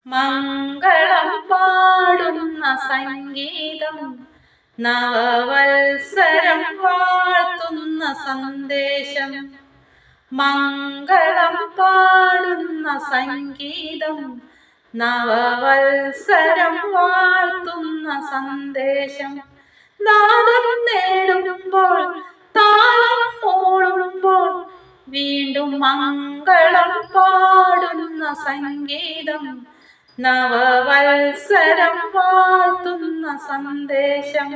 മംഗളം പാടുന്ന സംഗീതം, നവവത്സരം വാഴ്ത്തുന്ന സന്ദേശം. മംഗളം പാടുന്ന സംഗീതം, നവവത്സരം വാഴ്ത്തുന്ന സന്ദേശം. നാദം നേടുമ്പോൾ താളം മൂളുമ്പോൾ വീണ്ടും മംഗളം പാടുന്ന സംഗീതം, നവവത്സരം വാഴ്ത്തുന്ന സന്ദേശം.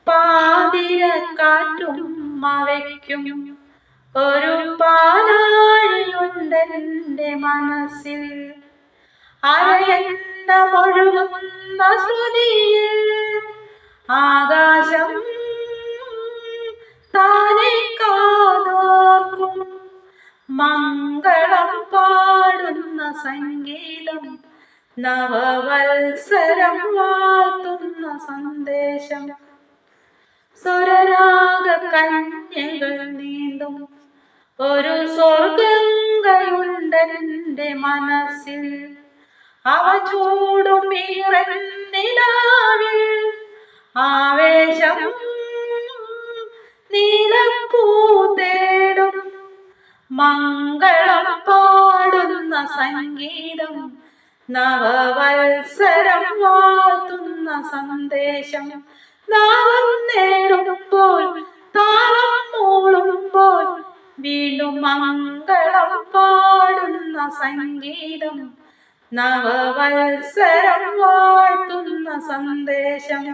പാതിരക്കാറ്റും മഴയ്ക്കും ഒരു പാലാഴിയുണ്ടെന്റെ മനസ്സിൽ, അരയന്നമൊഴുകുന്ന ശ്രുതിയിൽ ആകാശം താനെ കാതോർക്കും. മംഗളം പാടുന്ന സംഗീതം, നവവത്സരം വാഴ്ത്തുന്ന സന്ദേശം. സ്വരരാഗ കന്യകൾ നീന്തും ഒരു സ്വർഗംഗയുണ്ടെന്റെ മനസ്സിൽ, അവ ചൂടും ഈറന്നിലാവിൽ ആവേശം നീലപ്പൂ തേടും. മംഗളം പാടുന്ന സംഗീതം, നവവത്സരം വാഴ്ത്തുന്ന സന്ദേശം. നാദം നേടുമ്പോൾ താളം മൂളുമ്പോൾ വീണ്ടും മംഗളം പാടുന്ന സംഗീതം, നവവത്സരം വാഴ്ത്തുന്ന സന്ദേശം.